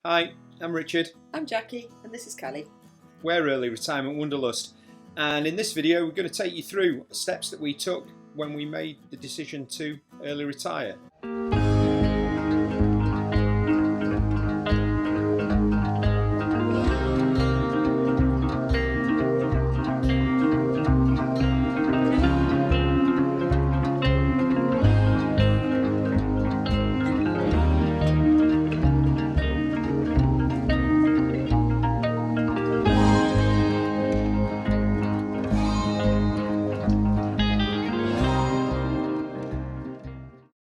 Hi, I'm Richard. I'm Jackie, and this is Callie. We're Early Retirement Wanderlust, and in this video we're going to take you through steps that we took when we made the decision to early retire.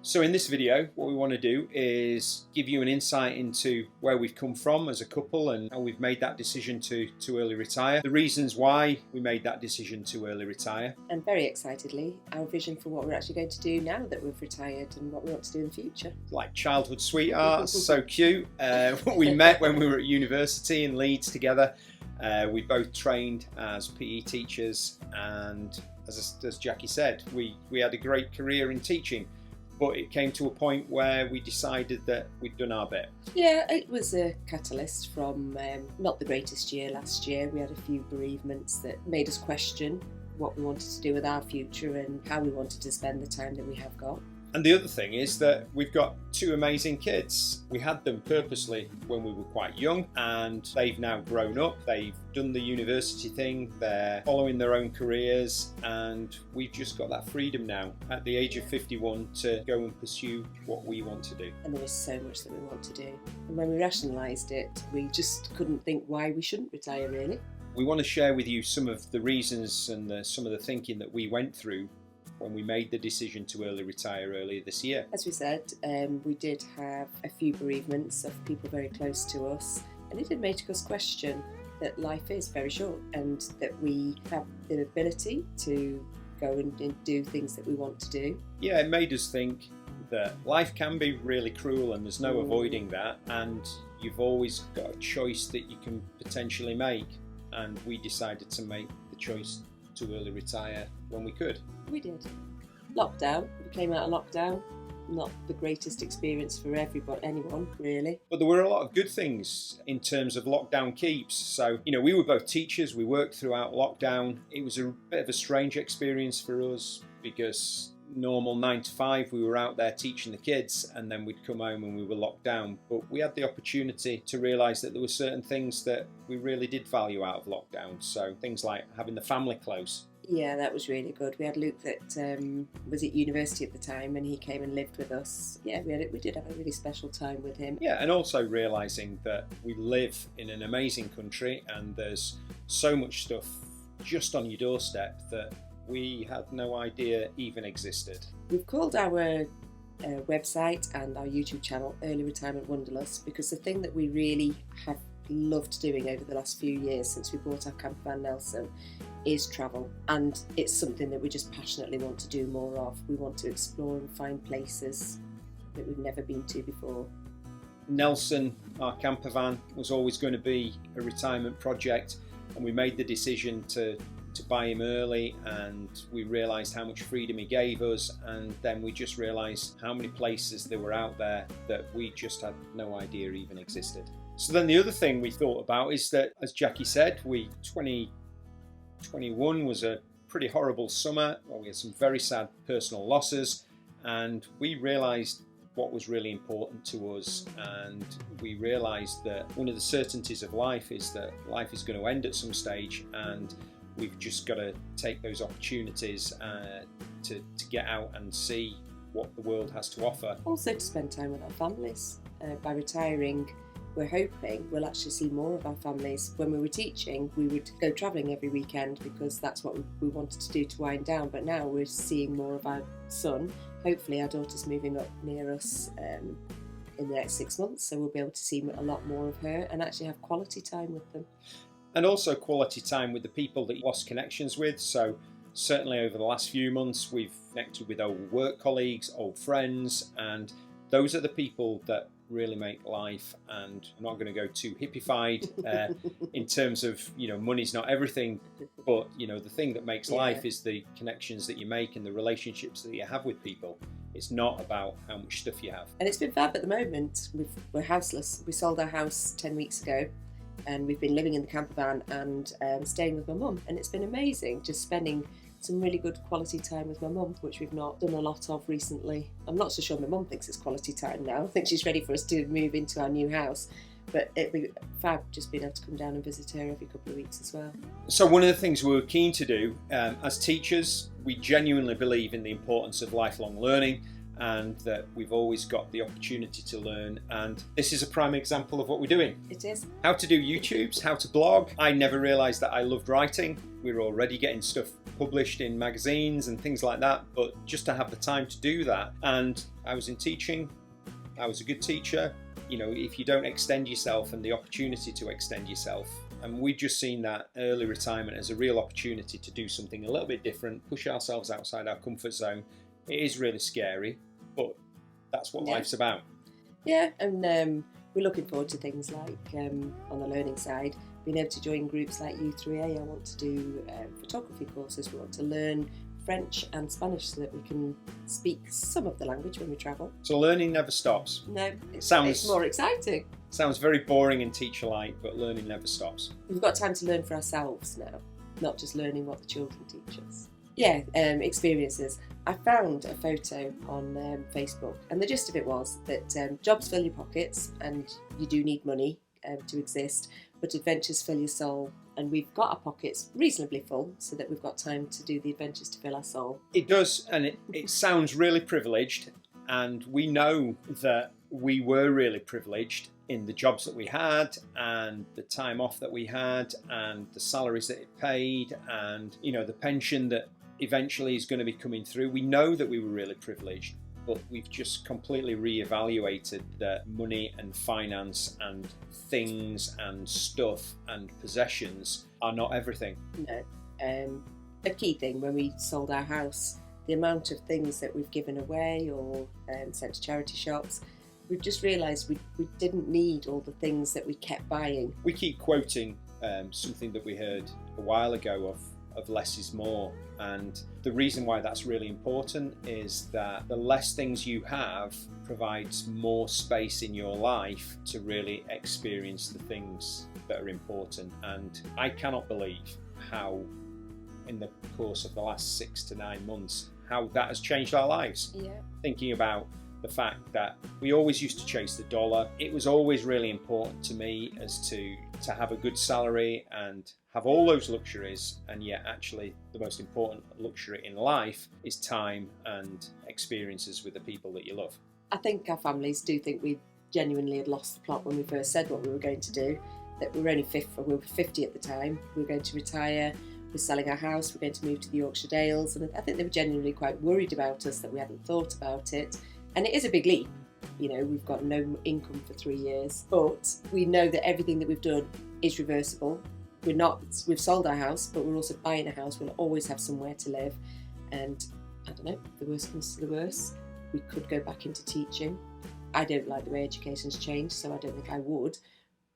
So in this video, what we want to do is give you an insight into where we've come from as a couple and how we've made that decision to early retire, the reasons why we made that decision to early retire. And very excitedly, our vision for what we're actually going to do now that we've retired and what we want to do in the future. Like childhood sweethearts, so cute. We met when we were at university in Leeds together. We both trained as PE teachers, and as Jackie said, we had a great career in teaching. But it came to a point where we decided that we'd done our bit. Yeah, it was a catalyst from not the greatest year last year. We had a few bereavements that made us question what we wanted to do with our future and how we wanted to spend the time that we have got. And the other thing is that we've got two amazing kids. We had them purposely when we were quite young, and they've now grown up. They've done the university thing, they're following their own careers, and we've just got that freedom now at the age of 51 to go and pursue what we want to do. And there is so much that we want to do. And when we rationalised it, we just couldn't think why we shouldn't retire, really. We want to share with you some of the reasons and some of the thinking that we went through when we made the decision to early retire earlier this year. As we said, we did have a few bereavements of people very close to us, and it did make us question that life is very short and that we have the ability to go and do things that we want to do. Yeah, it made us think that life can be really cruel and there's no avoiding that, and you've always got a choice that you can potentially make, and we decided to make the choice to early retire when we could. We did. Lockdown, we came out of lockdown, not the greatest experience for anyone really. But there were a lot of good things in terms of lockdown keeps. So, we were both teachers, we worked throughout lockdown. It was a bit of a strange experience for us because normal 9 to 5 we were out there teaching the kids, and then we'd come home and we were locked down. But we had the opportunity to realise that there were certain things that we really did value out of lockdown. So things like having the family close. Yeah, that was really good. We had Luke that was at university at the time, and he came and lived with us. Yeah, we did have a really special time with him. Yeah, and also realising that we live in an amazing country and there's so much stuff just on your doorstep that we had no idea even existed. We've called our website and our YouTube channel Early Retirement Wanderlust because the thing that we really have loved doing over the last few years since we bought our campervan Nelson is travel, and it's something that we just passionately want to do more of. We want to explore and find places that we've never been to before. Nelson, our campervan, was always going to be a retirement project, and we made the decision to buy him early, and we realised how much freedom he gave us, and then we just realised how many places there were out there that we just had no idea even existed. So then the other thing we thought about is that, as Jackie said, 2021 was a pretty horrible summer. Well, we had some very sad personal losses, and we realised what was really important to us, and we realised that one of the certainties of life is that life is going to end at some stage, and we've just got to take those opportunities to get out and see what the world has to offer. Also to spend time with our families. By retiring, we're hoping we'll actually see more of our families. When we were teaching, we would go travelling every weekend because that's what we wanted to do to wind down, but now we're seeing more of our son. Hopefully our daughter's moving up near us in the next 6 months, so we'll be able to see a lot more of her and actually have quality time with them. And also quality time with the people that you lost connections with. So certainly over the last few months we've connected with old work colleagues, old friends, and those are the people that really make life. And I'm not going to go too hippified in terms of, money's not everything, but the thing that makes life is the connections that you make and the relationships that you have with people. It's not about how much stuff you have. And it's been fab at the moment. We're houseless. We sold our house 10 weeks ago, and we've been living in the campervan and staying with my mum. And it's been amazing, just spending some really good quality time with my mum, which we've not done a lot of recently. I'm not so sure my mum thinks it's quality time now. I think she's ready for us to move into our new house. But it'd be fab just being able to come down and visit her every couple of weeks as well. So one of the things we were keen to do as teachers, we genuinely believe in the importance of lifelong learning, and that we've always got the opportunity to learn, and this is a prime example of what we're doing. It is. How to do YouTubes, how to blog. I never realised that I loved writing. We were already getting stuff published in magazines and things like that, but just to have the time to do that. And I was in teaching, I was a good teacher. You know, if you don't extend yourself and the opportunity to extend yourself, and we've just seen that early retirement as a real opportunity to do something a little bit different, push ourselves outside our comfort zone. It is really scary, but that's what life's about. Yeah, and we're looking forward to things like, on the learning side, being able to join groups like U3A. I want to do photography courses. We want to learn French and Spanish so that we can speak some of the language when we travel. So learning never stops. No, it's more exciting. Sounds very boring and teacher-like, but learning never stops. We've got time to learn for ourselves now, not just learning what the children teach us. Yeah, experiences. I found a photo on Facebook, and the gist of it was that jobs fill your pockets, and you do need money to exist, but adventures fill your soul. And we've got our pockets reasonably full so that we've got time to do the adventures to fill our soul. It does, and it sounds really privileged, and we know that we were really privileged in the jobs that we had, and the time off that we had, and the salaries that it paid, and the pension that eventually is going to be coming through. We know that we were really privileged, but we've just completely re-evaluated that money and finance and things and stuff and possessions are not everything. No. A key thing when we sold our house, the amount of things that we've given away or sent to charity shops, we've just realised we didn't need all the things that we kept buying. We keep quoting something that we heard a while ago of less is more. And the reason why that's really important is that the less things you have provides more space in your life to really experience the things that are important. And I cannot believe how, in the course of the last 6 to 9 months, how that has changed our lives. Yeah. Thinking about the fact that we always used to chase the dollar. It was always really important to me as to have a good salary and have all those luxuries, and yet actually the most important luxury in life is time and experiences with the people that you love. I think our families do think we genuinely had lost the plot when we first said what we were going to do, that we were only we were 50 at the time, we were going to retire, we're selling our house, we're going to move to the Yorkshire Dales, and I think they were genuinely quite worried about us, that we hadn't thought about it. And it is a big leap. We've got no income for 3 years, but we know that everything that we've done is reversible. We've sold our house, but we're also buying a house. We'll always have somewhere to live. And I don't know, the worst comes to the worst, we could go back into teaching. I don't like the way education's changed, so I don't think I would.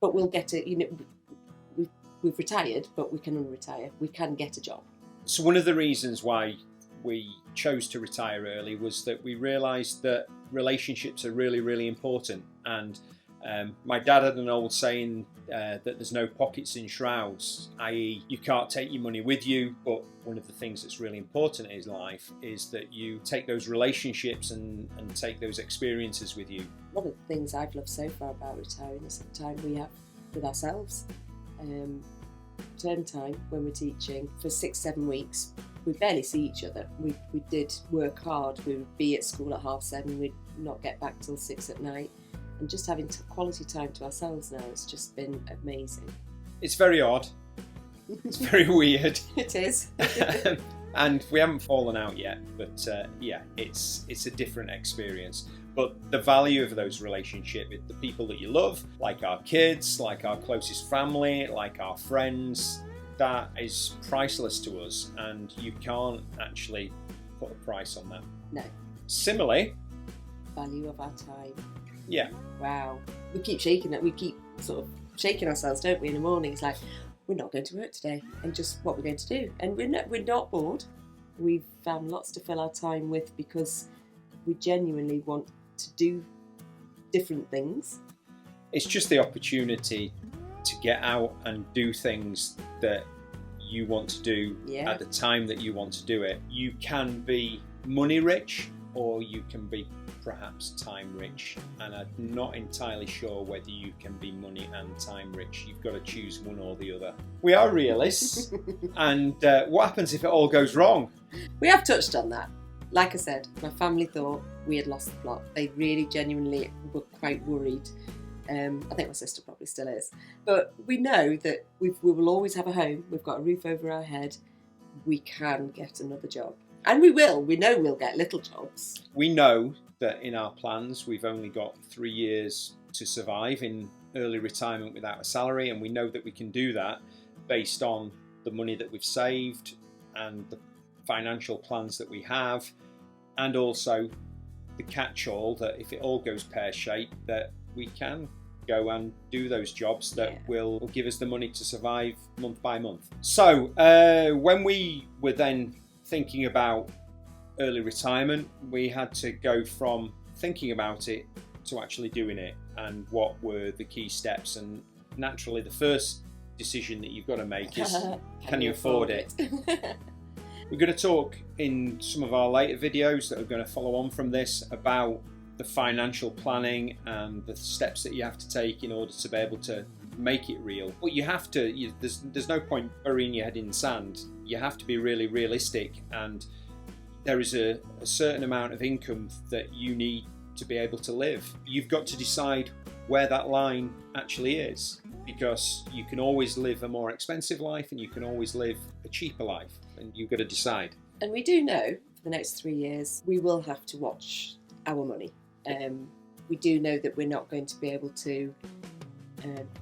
But we'll get it, we've retired, but we can unretire. We can get a job. So one of the reasons why we chose to retire early was that we realised that relationships are really, really important. And my dad had an old saying that there's no pockets in shrouds, i.e. you can't take your money with you, but one of the things that's really important in life is that you take those relationships and take those experiences with you. One of the things I've loved so far about retiring is the time we have with ourselves. Term time when we're teaching for 6-7 weeks, we barely see each other. We did work hard. We would be at school at 7:30. We'd not get back till 6 at night. And just having quality time to ourselves now has just been amazing. It's very odd. It's very weird. It is. And we haven't fallen out yet, but it's a different experience. But the value of those relationships with the people that you love, like our kids, like our closest family, like our friends, that is priceless to us, and you can't actually put a price on that. No. Similarly, value of our time. Yeah. Wow. We keep shaking it. We keep sort of shaking ourselves, don't we, in the morning? It's like, we're not going to work today, and just what we're going to do. And we're not bored. We've found lots to fill our time with because We genuinely want to do different things. It's just the opportunity to get out and do things that you want to do at the time that you want to do it. You can be money rich, or you can be perhaps time rich, and I'm not entirely sure whether you can be money and time rich. You've got to choose one or the other. We are realists, and what happens if it all goes wrong? We have touched on that. Like I said, my family thought we had lost the plot. They really genuinely were quite worried. I think my sister probably still is. But we know that we will always have a home. We've got a roof over our head. We can get another job. And we will. We know we'll get little jobs. We know that in our plans we've only got 3 years to survive in early retirement without a salary, and we know that we can do that based on the money that we've saved and the financial plans that we have, and also the catch-all that if it all goes pear-shaped, that we can go and do those jobs that will give us the money to survive month by month. So when we were then thinking about early retirement, we had to go from thinking about it to actually doing it, and what were the key steps. And naturally the first decision that you've got to make is can you afford it? We're going to talk in some of our later videos that are going to follow on from this about the financial planning and the steps that you have to take in order to be able to make it real. But you have to, there's no point burying your head in the sand. You have to be really realistic, and there is a certain amount of income that you need to be able to live. You've got to decide where that line actually is, because you can always live a more expensive life and you can always live a cheaper life, and you've got to decide. And we do know for the next 3 years we will have to watch our money. We do know that we're not going to be able to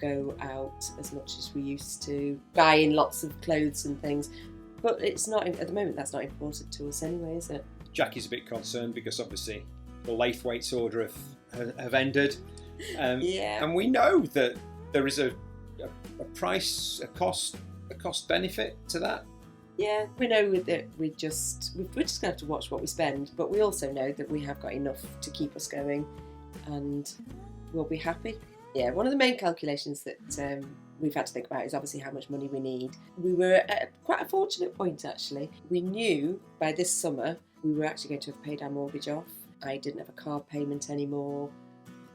go out as much as we used to, buying lots of clothes and things, but it's not, at the moment that's not important to us anyway, is it? Jackie's a bit concerned because obviously the Laithwaite's order have ended, and we know that there is a price, a cost benefit to that. Yeah, we know that we're just going to have to watch what we spend, but we also know that we have got enough to keep us going, and we'll be happy. Yeah, one of the main calculations that we've had to think about is obviously how much money we need. We were at quite a fortunate point actually. We knew by this summer we were actually going to have paid our mortgage off. I didn't have a car payment anymore.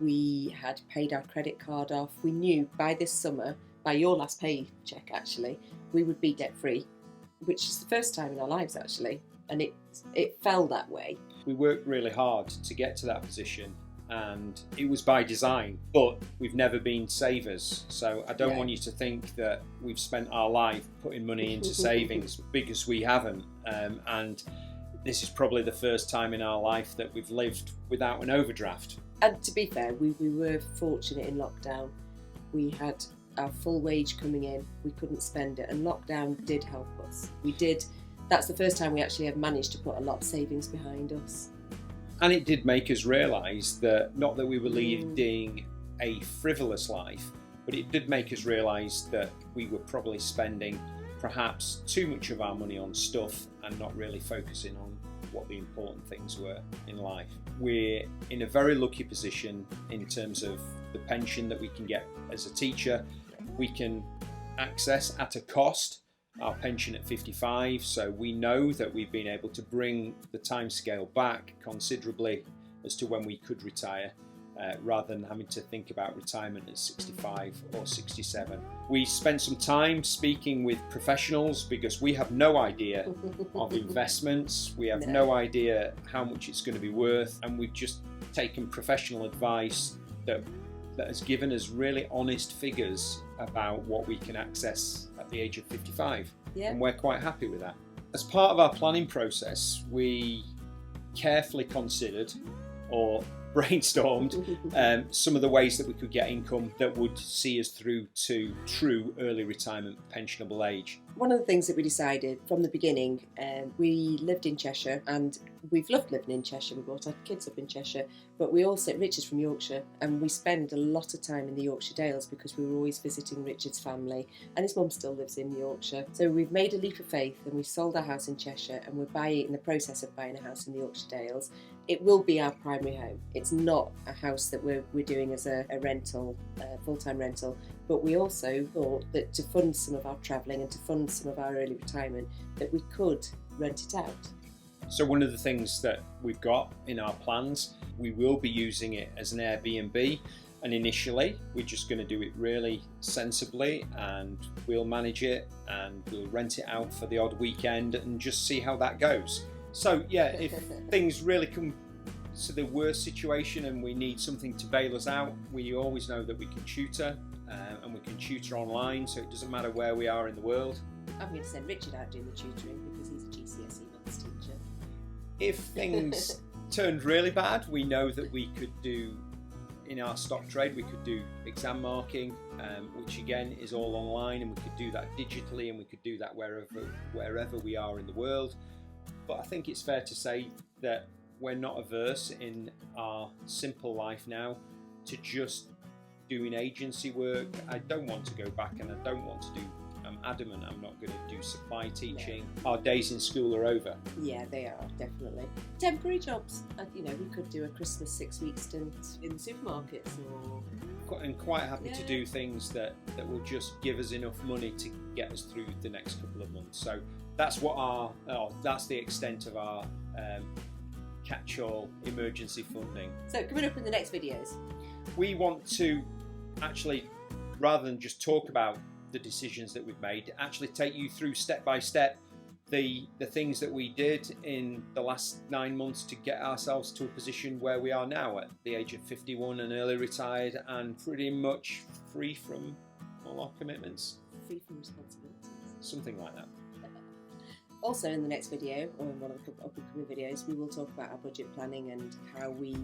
We had paid our credit card off. We knew by this summer, by your last paycheck actually, we would be debt free, which is the first time in our lives actually, and it fell that way. We worked really hard to get to that position, and it was by design, but we've never been savers, so I don't want you to think that we've spent our life putting money into savings, because we haven't, and this is probably the first time in our life that we've lived without an overdraft. And to be fair, we were fortunate in lockdown. We had our full wage coming in, we couldn't spend it, and lockdown did help us. That's the first time we actually have managed to put a lot of savings behind us. And it did make us realise that, not that we were leading a frivolous life, but it did make us realise that we were probably spending perhaps too much of our money on stuff and not really focusing on what the important things were in life. We're in a very lucky position in terms of the pension that we can get as a teacher. We can access at a cost our pension at 55, so we know that we've been able to bring the timescale back considerably as to when we could retire, rather than having to think about retirement at 65 or 67. We spent some time speaking with professionals because we have no idea of investments, we have no idea how much it's going to be worth, and we've just taken professional advice that has given us really honest figures about what we can access at the age of 55, and we're quite happy with that. As part of our planning process, we carefully considered or brainstormed some of the ways that we could get income that would see us through to true early retirement pensionable age. One of the things that we decided from the beginning, we lived in Cheshire and we've loved living in Cheshire. We brought our kids up in Cheshire, but we also, Richard's from Yorkshire, and we spend a lot of time in the Yorkshire Dales because we were always visiting Richard's family, and his mum still lives in Yorkshire. So we've made a leap of faith and we sold our house in Cheshire, and we're in the process of buying a house in the Yorkshire Dales. It will be our primary home. It's not a house that we're doing as a rental, full-time rental. But we also thought that to fund some of our travelling and to fund some of our early retirement, that we could rent it out. So one of the things that we've got in our plans, we will be using it as an Airbnb, and initially we're just going to do it really sensibly, and we'll manage it and we'll rent it out for the odd weekend and just see how that goes. So yeah, if things really come to the worst situation and we need something to bail us out, we always know that we can tutor. And we can tutor online, so it doesn't matter where we are in the world. I'm going to send Richard out doing the tutoring because he's a GCSE maths teacher. If things turned really bad, we know that we could do, in our stock trade, we could do exam marking, which again is all online, and we could do that digitally, and we could do that wherever we are in the world. But I think it's fair to say that we're not averse in our simple life now to just doing agency work. I don't want to go back, and I don't want to do, I'm adamant I'm not going to do supply teaching. No. Our days in school are over. Yeah, they are, definitely. Temporary jobs. We could do a Christmas 6-week stint in the supermarkets, and quite happy to do things that will just give us enough money to get us through the next couple of months. So that's what that's the extent of our catch-all emergency funding. So coming up in the next videos, we want to actually, rather than just talk about the decisions that we've made, actually take you through step by step the things that we did in the last 9 months to get ourselves to a position where we are now at the age of 51 and early retired and pretty much free from all our commitments. Free from responsibilities. Something like that. Also in the next video, or in one of the upcoming videos, we will talk about our budget planning and how we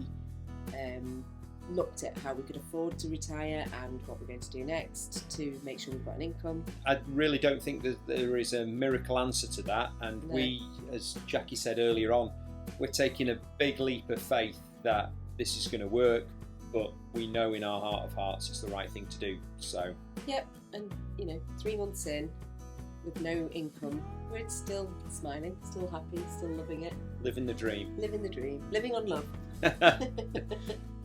looked at how we could afford to retire and what we're going to do next to make sure we've got an income. I really don't think that there is a miracle answer to that, and no. We, as Jackie said earlier on, we're taking a big leap of faith that this is going to work, but we know in our heart of hearts it's the right thing to do. So yep, and 3 months in with no income, we're still smiling, still happy, still loving it. Living the dream. Living the dream. Living on love.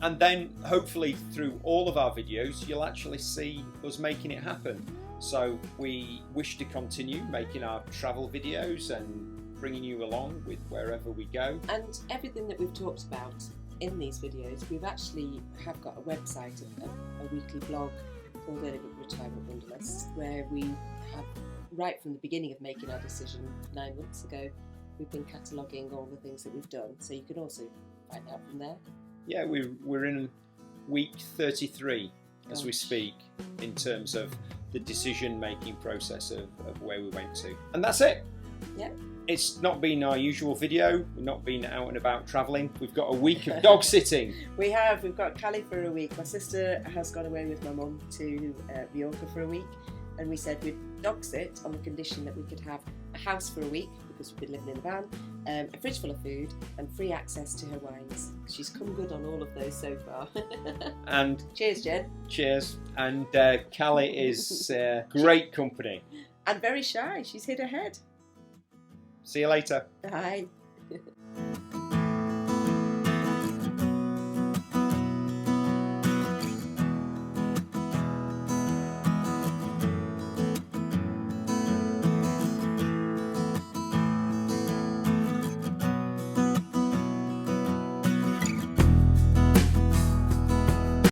And then hopefully through all of our videos you'll actually see us making it happen. So we wish to continue making our travel videos and bringing you along with wherever we go. And everything that we've talked about in these videos, we've actually have got a website, a weekly blog called Early Retirement Wanderlust, where we have, right from the beginning of making our decision 9 months ago, we've been cataloguing all the things that we've done, so you can also find out from there. Yeah, we're in week 33 as we speak in terms of the decision-making process of where we went to. And that's it. Yeah. It's not been our usual video. We've not been out and about travelling. We've got a week of dog sitting. We have. We've got Callie for a week. My sister has gone away with my mum to Yorkshire for a week, and we said we'd dog sit on the condition that we could have a house for a week, because we've been living in a van, a fridge full of food, and free access to her wines. She's come good on all of those so far. And cheers, Jen. Cheers. And Callie is great company. And very shy. She's hid her head. See you later. Bye.